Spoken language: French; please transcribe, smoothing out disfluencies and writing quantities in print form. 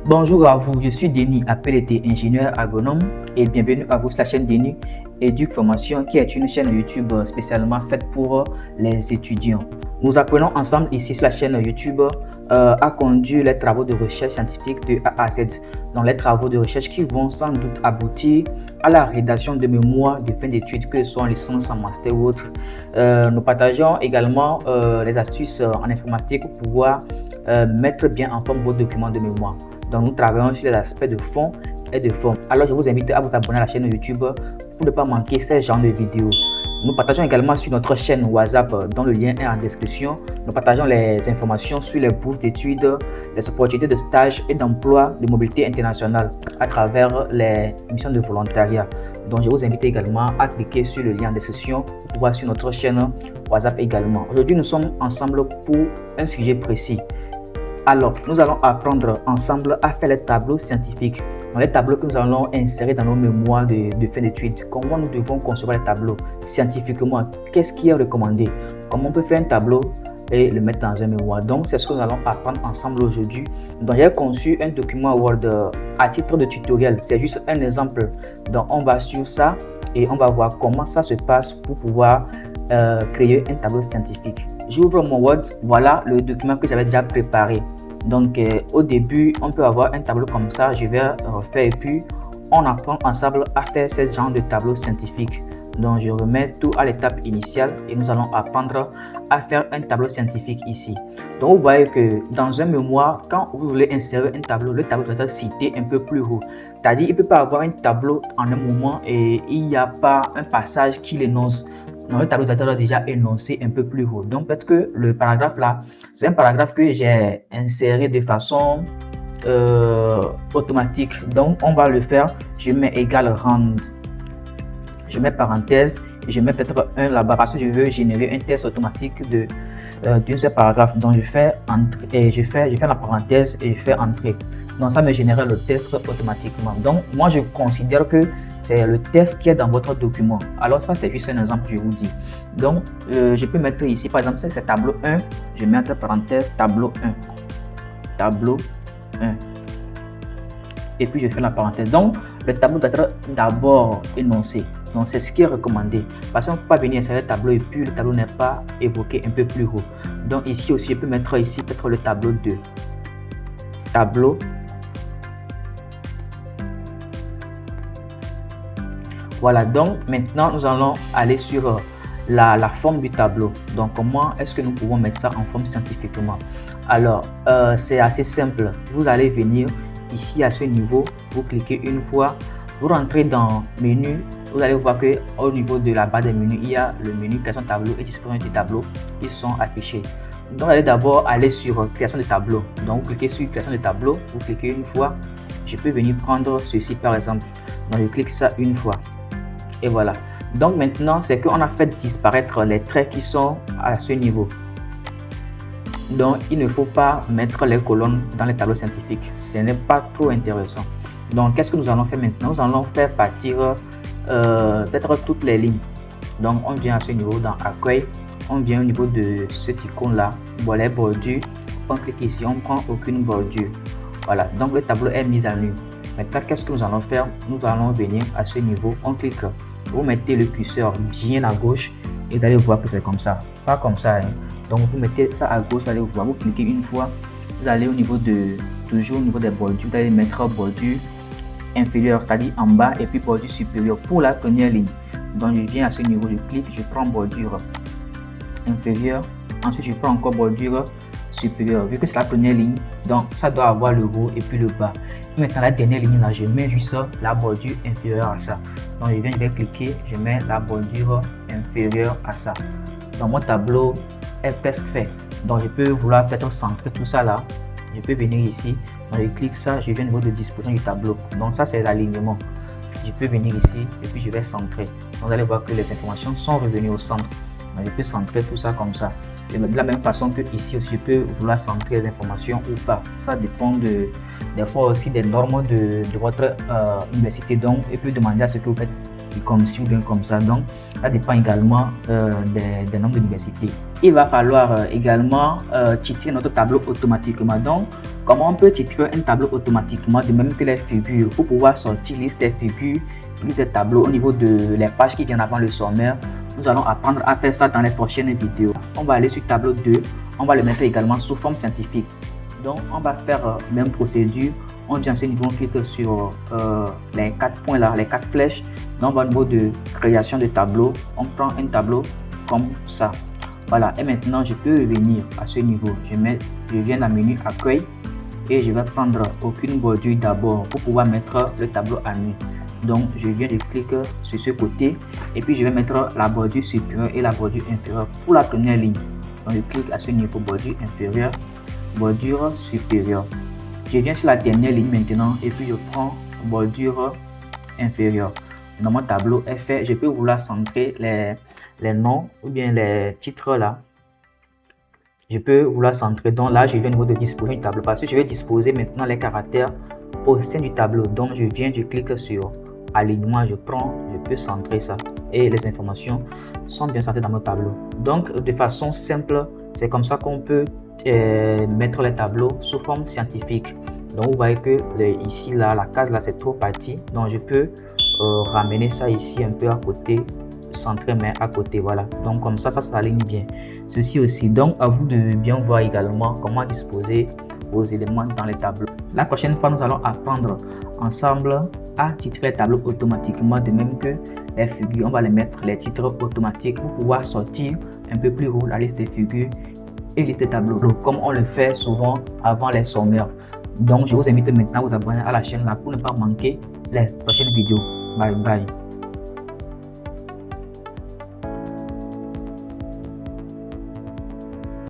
Bonjour à vous, je suis Denis, appelé ingénieur agronome et bienvenue à vous sur la chaîne Denis Éduc Formation qui est une chaîne YouTube spécialement faite pour les étudiants. Nous apprenons ensemble ici sur la chaîne YouTube à conduire les travaux de recherche scientifique de A à Z. Donc les travaux de recherche qui vont sans doute aboutir à la rédaction de mémoires de fin d'études, que ce soit en licence, en master ou autre. Nous partageons également les astuces en informatique pour pouvoir mettre bien en forme vos documents de mémoire. Donc, nous travaillons sur les aspects de fond et de forme. Alors, je vous invite à vous abonner à la chaîne YouTube pour ne pas manquer ce genre de vidéos. Nous partageons également sur notre chaîne WhatsApp, dont le lien est en description. Nous partageons les informations sur les bourses d'études, les opportunités de stage et d'emploi de mobilité internationale à travers les missions de volontariat. Donc, je vous invite également à cliquer sur le lien en description pour voir sur notre chaîne WhatsApp également. Aujourd'hui, nous sommes ensemble pour un sujet précis. Alors, nous allons apprendre ensemble à faire les tableaux scientifiques. Dans les tableaux que nous allons insérer dans nos mémoires de fin d'études, comment nous devons concevoir les tableaux scientifiquement, qu'est-ce qui est recommandé, comment on peut faire un tableau et le mettre dans un mémoire. Donc, c'est ce que nous allons apprendre ensemble aujourd'hui. Donc, j'ai conçu un document Word à titre de tutoriel. C'est juste un exemple. Donc, on va sur ça et on va voir comment ça se passe pour pouvoir créer un tableau scientifique. J'ouvre mon Word, voilà le document que j'avais déjà préparé. Donc au début, on peut avoir un tableau comme ça, je vais refaire et puis on apprend ensemble à faire ce genre de tableau scientifique. Donc je remets tout à l'étape initiale et nous allons apprendre à faire un tableau scientifique ici. Donc vous voyez que dans un mémoire, quand vous voulez insérer un tableau, le tableau doit être cité un peu plus haut. C'est-à-dire il ne peut pas avoir un tableau en un moment et il n'y a pas un passage qui l'énonce. Dans le tableau doit être déjà énoncé un peu plus haut. Donc peut-être que le paragraphe là, c'est un paragraphe que j'ai inséré de façon automatique. Donc on va le faire. Je mets égal rand. Je mets parenthèse. Je mets peut-être un là-bas parce que je veux générer un test automatique d'un seul paragraphe. Donc je fais entrer et je fais la parenthèse et je fais entrer. Donc ça me génère le test automatiquement. Donc moi je considère que c'est le test qui est dans votre document. Alors ça c'est juste un exemple, je vous dis. Donc je peux mettre ici par exemple c'est tableau 1, je mets entre parenthèses tableau 1, tableau 1 et puis je fais la parenthèse. Donc le tableau doit être d'abord énoncé. Donc c'est ce qui est recommandé parce qu'on ne peut pas venir insérer le tableau et puis le tableau n'est pas évoqué un peu plus haut. Donc ici aussi je peux mettre ici peut-être le tableau 2, tableau. Voilà, donc maintenant nous allons aller sur la forme du tableau. Donc comment est-ce que nous pouvons mettre ça en forme scientifiquement? Alors c'est assez simple. Vous allez venir ici à ce niveau, vous cliquez une fois, vous rentrez dans menu, vous allez voir que au niveau de la barre des menus, il y a le menu création de tableau et disponibilité des tableaux qui sont affichés. Donc vous allez d'abord aller sur création de tableau. Donc vous cliquez sur création de tableau, vous cliquez une fois. Je peux venir prendre ceci par exemple. Donc je clique ça une fois. Et voilà. Donc maintenant, c'est qu'on a fait disparaître les traits qui sont à ce niveau. Donc il ne faut pas mettre les colonnes dans les tableaux scientifiques. Ce n'est pas trop intéressant. Donc qu'est-ce que nous allons faire maintenant? Nous allons faire partir peut-être toutes les lignes. Donc on vient à ce niveau dans accueil. On vient au niveau de cet icône là. Voilà les bordures. On clique ici, on prend aucune bordure. Voilà. Donc le tableau est mis à nu. Maintenant, qu'est-ce que nous allons faire? Nous allons venir à ce niveau. On clique. Vous mettez le curseur bien à gauche et vous allez voir que c'est comme ça, pas comme ça. Hein. Donc vous mettez ça à gauche, vous allez voir, vous cliquez une fois, vous allez au niveau de, toujours au niveau des bordures, vous allez mettre bordure inférieure, c'est-à-dire en bas, et puis bordure supérieure pour la première ligne. Donc je viens à ce niveau, je clique, je prends bordure inférieure, ensuite je prends encore bordure supérieure, vu que c'est la première ligne, donc ça doit avoir le haut et puis le bas. Maintenant la dernière ligne là, je mets juste la bordure inférieure à ça. Donc je vais cliquer, je mets la bordure inférieure à ça. Donc mon tableau est presque fait. Donc je peux vouloir peut-être centrer tout ça là. Je peux venir ici, donc je clique ça, je viens au niveau de disposition du tableau. Donc ça c'est l'alignement. Je peux venir ici et puis je vais centrer. Donc vous allez voir que les informations sont revenues au centre. Donc je peux centrer tout ça comme ça. Et de la même façon que ici aussi, je peux vouloir centrer les informations ou pas. Ça dépend des fois aussi des normes de votre université. Donc, il peut demander à ce que vous faites comme ci ou bien comme ça. Donc ça dépend également des nombres d'universités. Il va falloir également titrer notre tableau automatiquement. Donc comment on peut titrer un tableau automatiquement, de même que les figures, pour pouvoir sortir liste des figures, liste des tableaux au niveau de les pages qui viennent avant le sommaire. Nous allons apprendre à faire ça dans les prochaines vidéos. On va aller sur tableau 2, on va le mettre également sous forme scientifique. Donc on va faire même procédure. On vient à ce niveau, on clique sur les 4 points là, les 4 flèches. Donc on va au niveau de création de tableau. On prend un tableau comme ça. Voilà, et maintenant je peux revenir à ce niveau. Je viens dans le menu accueil et je vais prendre aucune bordure d'abord pour pouvoir mettre le tableau à nu. Donc je viens de cliquer sur ce côté et puis je vais mettre la bordure supérieure et la bordure inférieure pour la première ligne. Donc je clique à ce niveau, bordure inférieure, bordure supérieure. Je viens sur la dernière ligne maintenant et puis je prends bordure inférieure. Dans mon tableau est fait, je peux vouloir centrer les noms ou bien les titres là. Je peux vouloir centrer. Donc là, je viens au niveau de disposer du tableau parce que je vais disposer maintenant les caractères au sein du tableau. Donc je clique sur alignement, je peux centrer ça et les informations sont bien centrées dans mon tableau. Donc de façon simple, c'est comme ça qu'on peut mettre les tableaux sous forme scientifique. Donc vous voyez que ici là, la case là c'est trop parti, donc je peux ramener ça ici un peu à côté, centrer mais à côté, voilà. Donc comme ça s'aligne bien. Ceci aussi, donc à vous de bien voir également comment disposer vos éléments dans les tableaux. La prochaine fois, nous allons apprendre ensemble à titrer les tableaux automatiquement, de même que les figures. On va les mettre les titres automatiques pour pouvoir sortir un peu plus haut la liste des figures et liste des tableaux, comme on le fait souvent avant les sommaires. Donc je vous invite maintenant à vous abonner à la chaîne là pour ne pas manquer les prochaines vidéos. Bye bye.